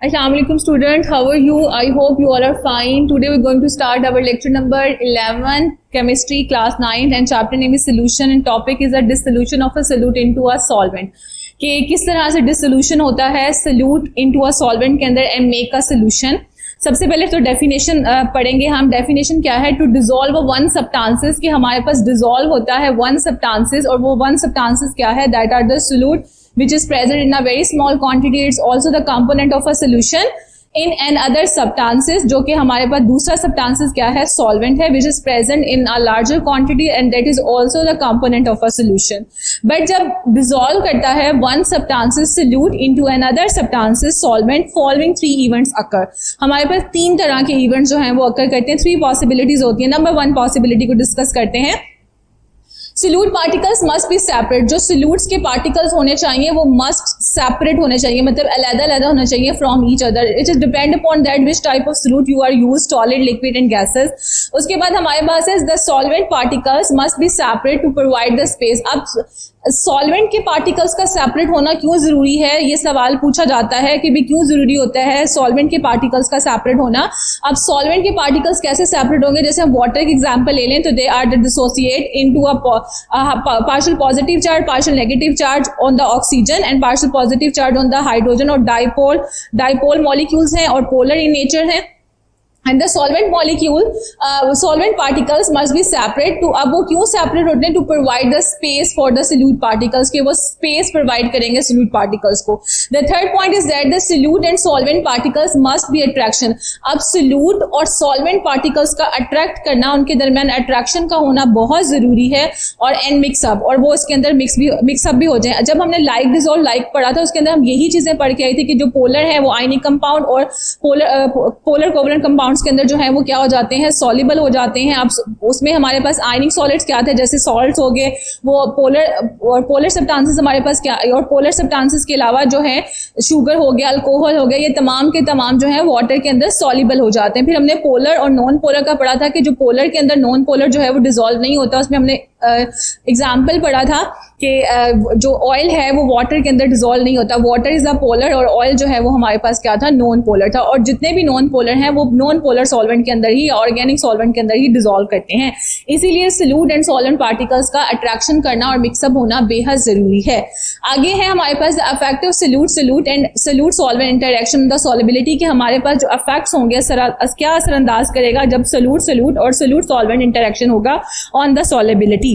Assalamualaikum student, how are you? I hope you all are fine. Today we're going to start our lecture number 11, chemistry class 9 and chapter name is solution and topic is a dissolution of a solute into a solvent. कि किस तरह से dissolution होता है solute into a solvent के अंदर and make a solution. सबसे पहले तो डेफिनेशन पढ़ेंगे हम. डेफिनेशन क्या है? टू डिसॉल्व वन सब्सटेंसेस, कि हमारे पास डिसॉल्व होता है वन सब्सटेंसेस और वो वन सब्सटेंसेस क्या है? That are the solute which is present in a very small quantity. It's also the component of a solution in an other substances, जो कि हमारे पास दूसरा substances क्या है? solvent है, which is present in a larger quantity and that is also the component of a solution. But जब dissolve करता है one substances solute into another substances solvent, following three events occur. हमारे पास तीन तरह के events जो हैं वो occur करते हैं. Three possibilities होती है. Number one possibility को discuss करते हैं. Solute particles must be separate. जो सोल्यूट्स के पार्टिकल्स होने चाहिए वो मस्ट सेपरेट होने चाहिए, मतलब अलग-अलग होना चाहिए from each other. It is depend upon that which type of solute you are use, solid, liquid and gases. उसके बाद हमारे पास है the solvent particles must be separate to provide the space. अब सॉल्वेंट के पार्टिकल्स का separate होना क्यों जरूरी है, ये सवाल पूछा जाता है कि भी क्यों जरूरी होता है सॉल्वेंट के पार्टिकल्स का सेपरेट होना. अब सॉल्वेंट के पार्टिकल्स कैसे सेपरेट होंगे? जैसे हम वाटर के एग्जांपल ले लें तो they are dissociate into a partial positive charge, partial negative charge on the oxygen and partial positive charge on the hydrogen, और dipole molecules हैं और polar in nature हैं. And the solvent molecule, solvent particles must be separate to. अब वो क्यों separate होते हैं? To provide the space for the solute particles, कि वो space provide करेंगे solute particles को. The third point is that the solute and solvent particles must be attraction. अब solute और solvent particles का attract करना, उनके दरमियान attraction का होना बहुत जरूरी है, और and mix up, और वो इसके अंदर mix up भी हो जाए. जब हमने like dissolve like पढ़ा था उसके अंदर हम यही चीजें पढ़ के आई थी कि जो polar है वो ionic compound और polar covalent compound के अंदर जो है वो क्या हो जाते हैं? सॉल्युबल हो जाते हैं. अब उसमें हमारे पास आयनिक सॉलिड्स क्या थे? जैसे सॉल्ट्स हो गए, वो पोलर सब्सटेंसेस हमारे पास क्या, और पोलर सब्सटेंसेस के अलावा जो है शुगर हो गया, अल्कोहल हो गया, ये तमाम के तमाम जो है वाटर के अंदर सॉल्युबल हो जाते हैं. फिर हमने पोलर और नॉन पोलर का पढ़ा था कि जो पोलर के अंदर नॉन पोलर जो है वो डिसॉल्व नहीं होता. उसमें हमने एग्जाम्पल पढ़ा था कि जो ऑयल है वो वाटर के अंदर डिसॉल्व नहीं होता. वाटर इज अ पोलर और ऑयल जो है वो हमारे पास क्या था? नॉन पोलर था. और जितने भी नॉन पोलर हैं वो नॉन पोलर सॉल्वेंट के अंदर ही, ऑर्गेनिक सॉल्वेंट के अंदर ही डिसॉल्व करते हैं. इसीलिए सोल्यूट एंड सॉल्वेंट पार्टिकल्स का अट्रैक्शन करना और मिक्सअप होना बेहद जरूरी है. आगे है हमारे पास affective solute and solute solvent interaction, the solubility, के हमारे पास जो अफेक्ट्स होंगे क्या असरअंदाज करेगा जब सोल्यूट और सोल्यूट सॉल्वेंट इंटरेक्शन होगा ऑन द सॉल्युबिलिटी.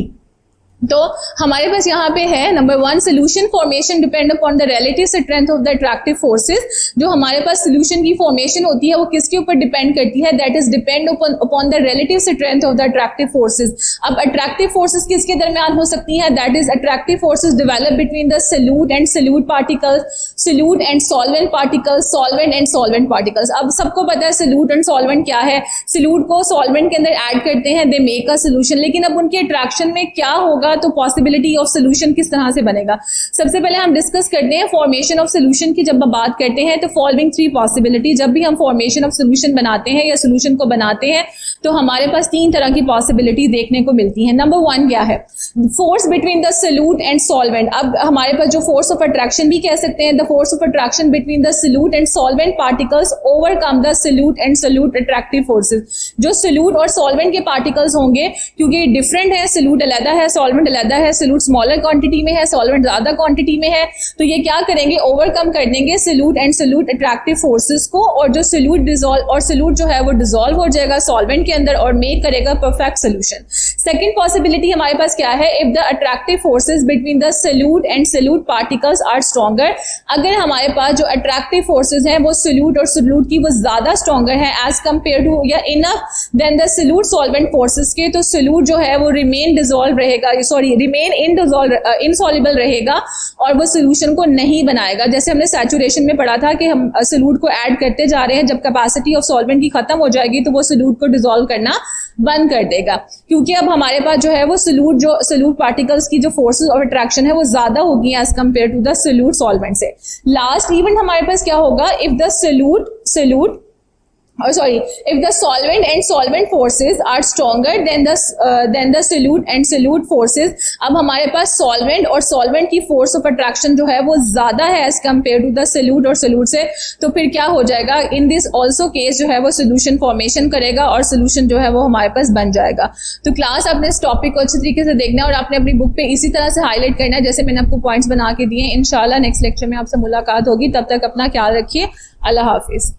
तो हमारे पास यहाँ पे है number one, solution formation depend upon the relative strength of the attractive forces. जो हमारे पास सोल्यूशन की फॉर्मेशन होती है वो किसके ऊपर डिपेंड करती है? That is depend upon the relative strength of the attractive forces. अब अट्रैक्टिव फोर्सेस किसके दरमियान हो सकती है? That is attractive forces develop between the solute and solute particles, solute and solvent particles, solvent and solvent particles. अब सबको पता है सोल्यूट एंड सॉल्वेंट क्या है. सोल्यूट को सॉल्वेंट के अंदर ऐड करते हैं, दे मेक अ सोल्यूशन. लेकिन अब उनके अट्रैक्शन में क्या होगा, तो पॉसिबिलिटी ऑफ सोल्यूशन किस तरह से बनेगा? सबसे पहले हम डिस्कस करते हैं फॉर्मेशन ऑफ सोल्यूशन की. जब हम बात करते हैं तो फॉलोइंग थ्री पॉसिबिलिटी, जब भी हम फॉर्मेशन ऑफ सोल्यूशन बनाते हैं या सोल्यूशन को बनाते हैं तो हमारे पास तीन तरह की पॉसिबिलिटी देखने को मिलती है. नंबर वन क्या है? Force between the solute and solvent. अब हमारे पास जो फोर्स ऑफ अट्रैक्शन भी कह सकते हैं, the force of attraction between the solute and solvent particles overcome the solute and solute attractive forces. जो सोल्यूट और सॉल्वेंट के पार्टिकल्स होंगे, क्योंकि डिफरेंट है, सोल्यूट अलग है, सॉल्वेंट अलग है, सोल्यूट स्मॉलर क्वांटिटी में है, सॉल्वेंट ज्यादा क्वांटिटी में है, तो ये क्या करेंगे? ओवरकम कर देंगे solute and solute attractive forces को, और जो सोल्यूट डिसॉल्व और सोल्यूट जो है वो डिसॉल्व हो जाएगा सॉल्वेंट के अंदर और मेक करेगा परफेक्ट सोल्यूशन. सेकंड पॉसिबिलिटी हमारे पास क्या है? If the attractive forces between the solute and solute particles are stronger. अगर हमारे पास जो अट्रैक्टिव फोर्सेस हैं वो सोल्यूट और सोल्यूट की वो ज्यादा स्ट्रॉन्गर है एज कंपेयर टू या enough than the solute solvent forces के, तो सोल्यूट जो है वो रिमेन इनसॉल्युबल रहेगा और वो सोल्यूशन को नहीं बनाएगा. जैसे हमने सैचुरेशन में पढ़ा था कि हम सोल्यूट को ऐड करते जा रहे हैं, जब कैपेसिटी ऑफ सॉल्वेंट की खत्म हो जाएगी तो वो सोल्यूट को डिसॉल्व करना बंद कर देगा, क्योंकि अब हमारे पास जो है वो सोल्यूट पार्टिकल्स की जो फोर्सेस ऑफ अट्रैक्शन है वो ज्यादा होगी as compare to the solute solvent से. लास्ट इवेंट हमारे पास क्या होगा? If the solute sorry, if the solvent and solvent forces are stronger than the solute and solute forces, अब हमारे पास solvent और solvent की force of attraction जो है वो ज्यादा है as compared to the solute और solute से, तो फिर क्या हो जाएगा, in this also case जो है वो solution formation करेगा और solution जो है वो हमारे पास बन जाएगा। तो क्लास आपने इस टॉपिक को अच्छी तरीके से देखना है और आपने अपनी बुक पे इसी तरह से हाईलाइट करना है जैसे मैंने आपको पॉइंट्स बना के दिए। इंशाल्लाह नेक्स्ट लेक्चर में आपसे मुलाकात होगी, तब तक अपना ख्याल रखिए। अल्लाह हाफिज।